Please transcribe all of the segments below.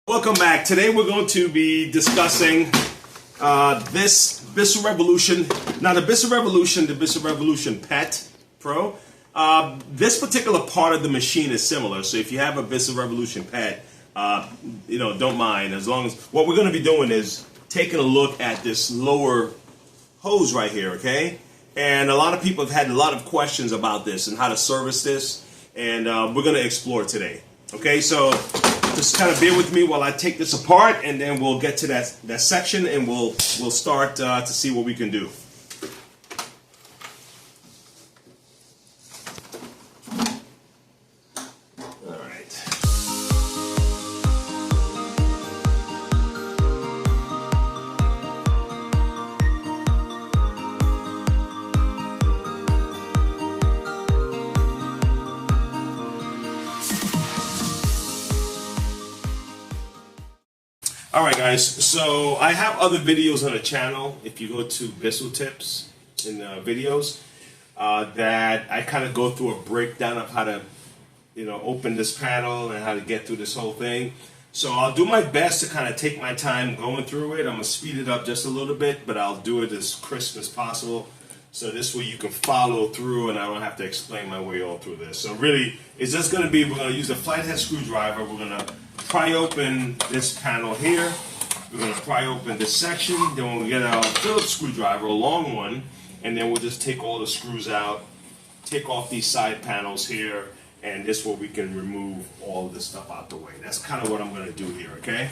Welcome back. Today we're going to be discussing this Bissell Revolution. Now the Bissell Revolution Pet Pro, this particular part of the machine is similar. So if you have a Bissell Revolution Pet, don't mind. As long as what we're going to be doing is taking a look at this lower hose right here, okay? And a lot of people have had a lot of questions about this and how to service this, and we're going to explore today. Okay, so just kind of bear with me while I take this apart, and then we'll get to that section, and we'll start to see what we can do. All right. Alright guys, so I have other videos on the channel. If you go to Bissell Tips in videos, that I kind of go through a breakdown of how to open this panel and how to get through this whole thing. So I'll do my best to kind of take my time going through it. I'm going to speed it up just a little bit, but I'll do it as crisp as possible. So this way you can follow through and I don't have to explain my way all through this. So really, it's just going to be, we're going to use a flathead screwdriver. We're going to pry open this panel here. We're going to pry open this section. Then we'll get our Phillips screwdriver, a long one, and then we'll just take all the screws out, take off these side panels here, and this way we can remove all of this stuff out the way. That's kind of what I'm going to do here, okay?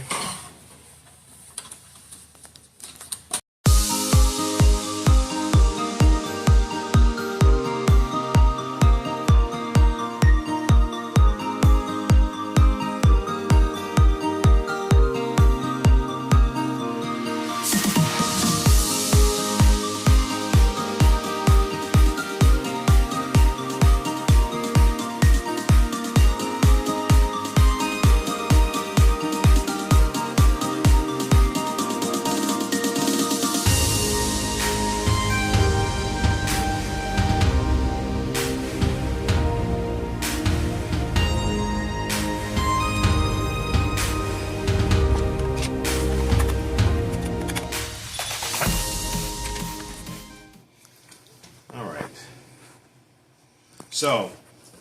So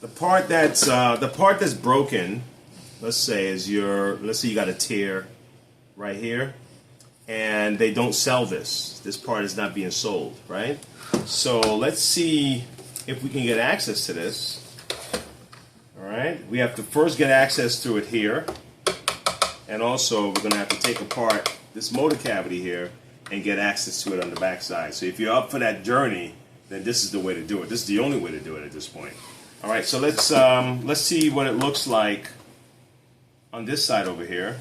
the part that's broken, let's say you got a tear right here, and they don't sell this. This part is not being sold, right? So let's see if we can get access to this. All right, we have to first get access to it here, and also we're going to have to take apart this motor cavity here and get access to it on the back side. So if you're up for that journey, then this is the way to do it. This is the only way to do it at this point. All right, so let's see what it looks like on this side over here.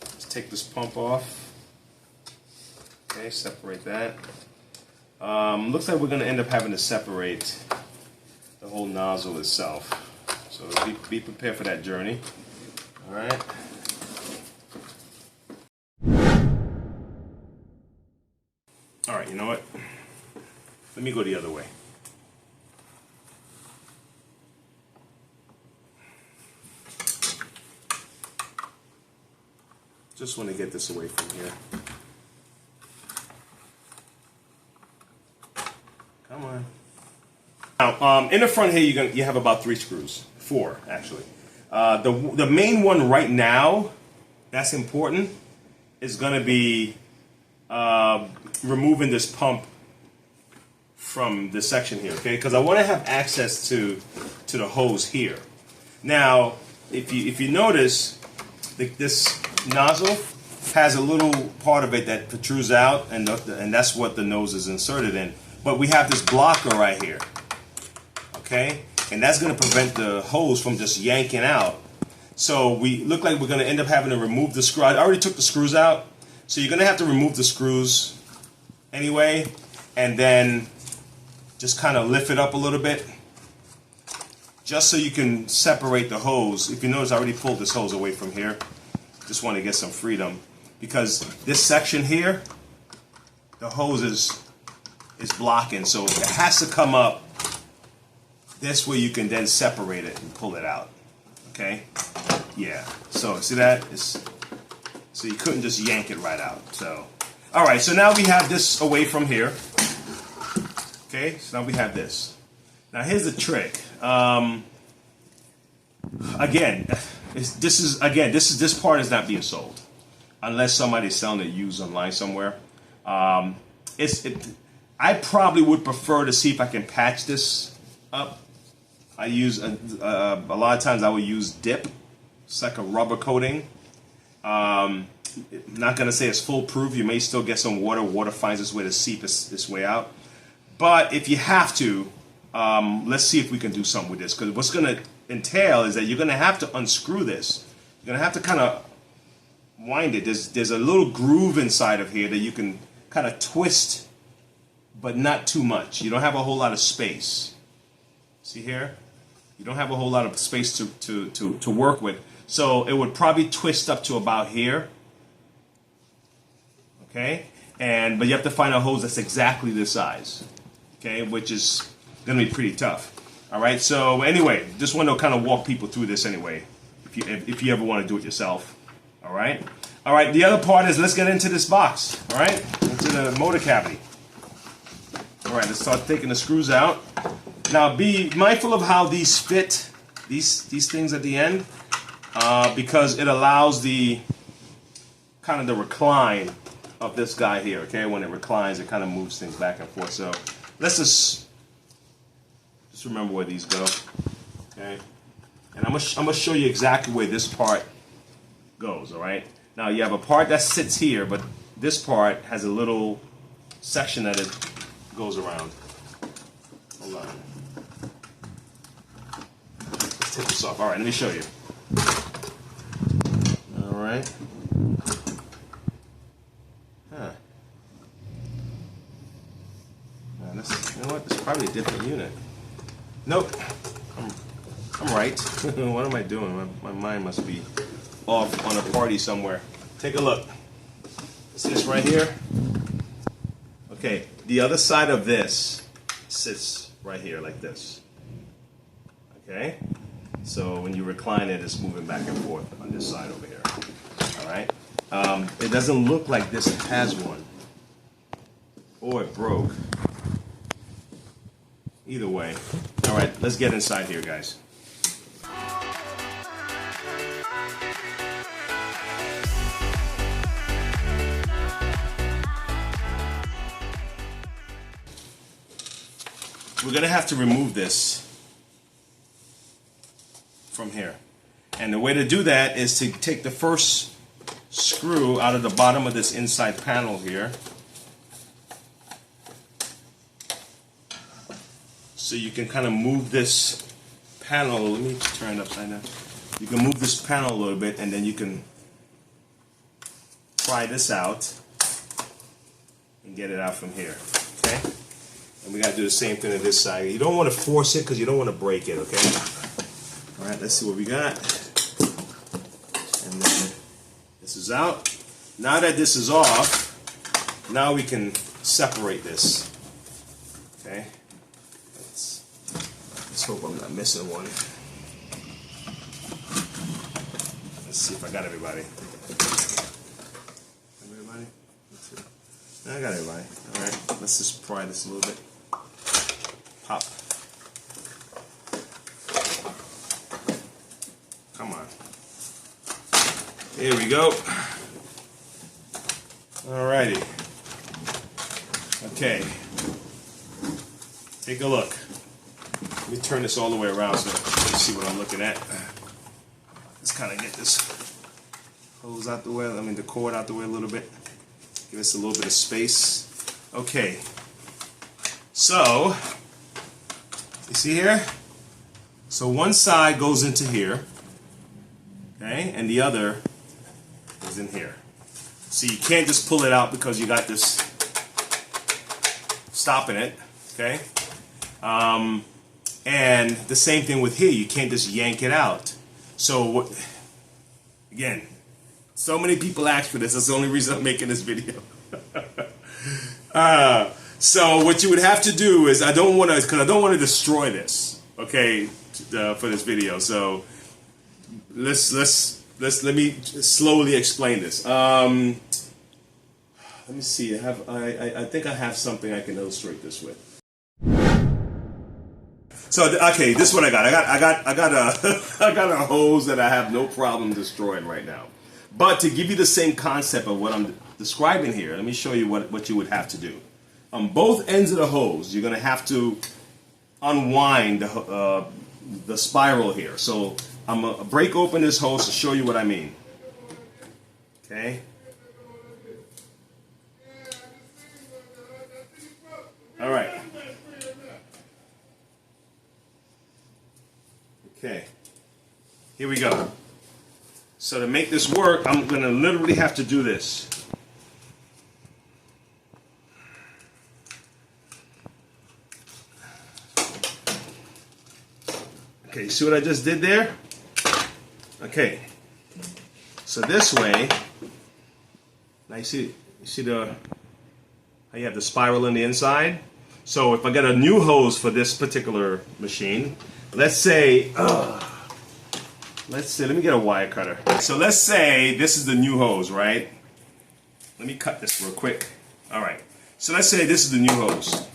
Let's take this pump off. Okay, separate that. Looks like we're going to end up having to separate the whole nozzle itself. So be prepared for that journey. All right. All right, you know what? Let me go the other way. Just want to get this away from here. Come on. Now, in the front here, you have about 3 screws. 4, actually. The main one right now, that's important, is going to be removing this pump from this section here, okay? Because I want to have access to the hose here. Now, if you notice, this nozzle has a little part of it that protrudes out, and that's what the nose is inserted in. But we have this blocker right here, okay? And that's going to prevent the hose from just yanking out. So we look like we're going to end up having to remove the screw. I already took the screws out, so you're going to have to remove the screws anyway, and then just kind of lift it up a little bit, just so you can separate the hose. If you notice, I already pulled this hose away from here. Just want to get some freedom, because this section here, the hose is blocking, so it has to come up this way. You can then separate it and pull it out. Okay, yeah. So see that? So you couldn't just yank it right out. So, all right. So now we have this away from here. Okay, so now we have this. Now here's the trick. Again, this part is not being sold unless somebody's selling it used online somewhere. I probably would prefer to see if I can patch this up. I use a lot of times I would use dip. It's like a rubber coating. I'm not gonna say it's foolproof. You may still get some water. Water finds its way to seep its way out. But if you have to, let's see if we can do something with this. Because what's gonna entail is that you're gonna have to unscrew this. You're gonna have to kind of wind it. There's a little groove inside of here that you can kind of twist, but not too much. You don't have a whole lot of space. See here? You don't have a whole lot of space to work with. So it would probably twist up to about here. Okay? But you have to find a hose that's exactly this size. Okay? Which is gonna be pretty tough. All right, so anyway, just want to kind of walk people through this anyway, if you ever want to do it yourself. All right, the other part is let's get into this box. All right, into the motor cavity. All right, let's start taking the screws out. Now be mindful of how these fit, these things at the end, because it allows the kind of the recline of this guy here. Okay, when it reclines, it kind of moves things back and forth. So let's just remember where these go, okay? And I'm gonna show you exactly where this part goes. All right. Now you have a part that sits here, but this part has a little section that it goes around. Hold on. Let's take this off. All right. Let me show you. All right. Huh. You know what? It's probably a different unit. Nope, I'm right. What am I doing? My mind must be off on a party somewhere. Take a look. See this right here? Okay, the other side of this sits right here like this. Okay? So when you recline it, it's moving back and forth on this side over here. All right? It doesn't look like this has one. Or it broke. Either way. All right, let's get inside here, guys. We're going to have to remove this from here. And the way to do that is to take the first screw out of the bottom of this inside panel here. So you can kind of move this panel. Let me turn it upside down. You can move this panel a little bit, and then you can pry this out and get it out from here. Okay? And we got to do the same thing to this side. You don't want to force it because you don't want to break it. Okay? All right. Let's see what we got. And then this is out. Now that this is off, now we can separate this. Okay? Let's hope I'm not missing one. Let's see if I got everybody. Everybody? Let's see. I got everybody. All right. Let's just pry this a little bit. Pop. Come on. Here we go. Alrighty. Okay. Take a look. Let me turn this all the way around so you can see what I'm looking at. Let's kind of get this hose out the way, the cord out the way a little bit. Give us a little bit of space. Okay. So, you see here? So one side goes into here, okay, and the other is in here. So you can't just pull it out because you got this stopping it, okay? And the same thing with here. You can't just yank it out. So, again, so many people ask for this. That's the only reason I'm making this video. So what you would have to do is, I don't want to destroy this, okay, for this video. So let me slowly explain this. Let me see. I think I have something I can illustrate this with. So okay, this is what I got. I got a I got a hose that I have no problem destroying right now. But to give you the same concept of what I'm describing here, let me show you what you would have to do. On both ends of the hose, you're going to have to unwind the spiral here. So I'm going to break open this hose to show you what I mean. Okay. All right. Okay. Here we go. So to make this work, I'm going to literally have to do this. Okay, see what I just did there? Okay. So this way, now you see how you have the spiral in the inside? So if I get a new hose for this particular machine, let's say, let me get a wire cutter. So let's say this is the new hose, right? Let me cut this real quick. All right. So let's say this is the new hose.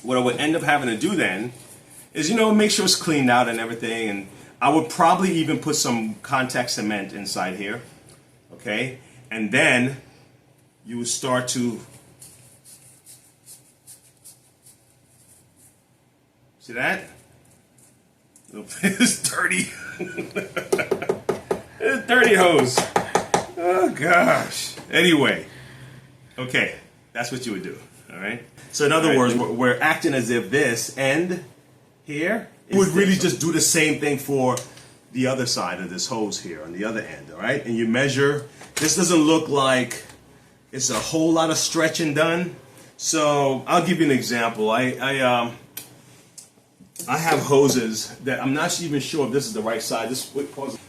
What I would end up having to do then is, make sure it's cleaned out and everything. And I would probably even put some contact cement inside here. Okay? And then you would start to, see that? It's dirty. It's dirty hose. Oh gosh. Anyway, okay, that's what you would do. All right. So in other words, we're acting as if this end here would really just do the same thing for the other side of this hose here on the other end. All right. And you measure. This doesn't look like it's a whole lot of stretching done. So I'll give you an example. I have hoses that I'm not even sure if this is the right size.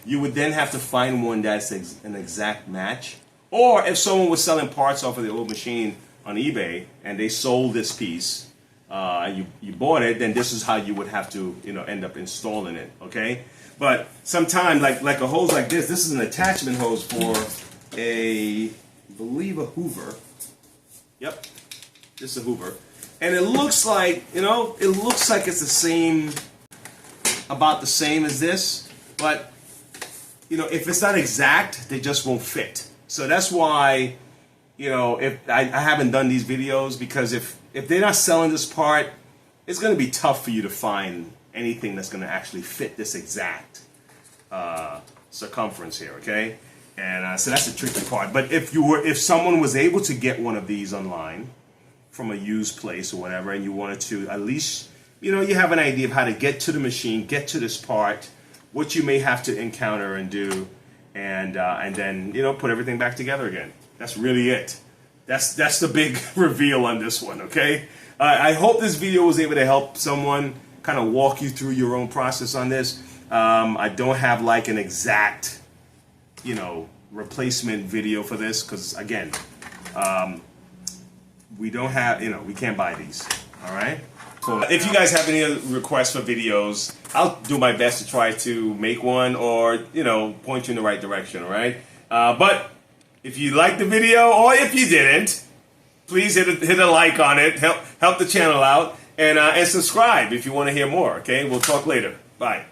You would then have to find one that's an exact match. Or if someone was selling parts off of the old machine on eBay and they sold this piece, and you bought it, then this is how you would have to end up installing it. Okay, but sometimes like a hose like this is an attachment hose for I believe a Hoover. Yep, this is a Hoover. And it looks like, it looks like it's the same, about the same as this, but, if it's not exact, they just won't fit. So that's why, if I haven't done these videos, because if they're not selling this part, it's going to be tough for you to find anything that's going to actually fit this exact circumference here, okay? And so that's the tricky part. But if someone was able to get one of these online, from a used place or whatever, and you wanted to at least, you have an idea of how to get to the machine, get to this part, what you may have to encounter and do, and then put everything back together again. That's really it. That's the big reveal on this one. Okay. I hope this video was able to help someone kind of walk you through your own process on this. I don't have like an exact, replacement video for this because again. We don't have, we can't buy these. All right. So if you guys have any requests for videos, I'll do my best to try to make one or, point you in the right direction. All right. But if you liked the video or if you didn't, please hit a like on it. Help the channel out and subscribe if you want to hear more. Okay. We'll talk later. Bye.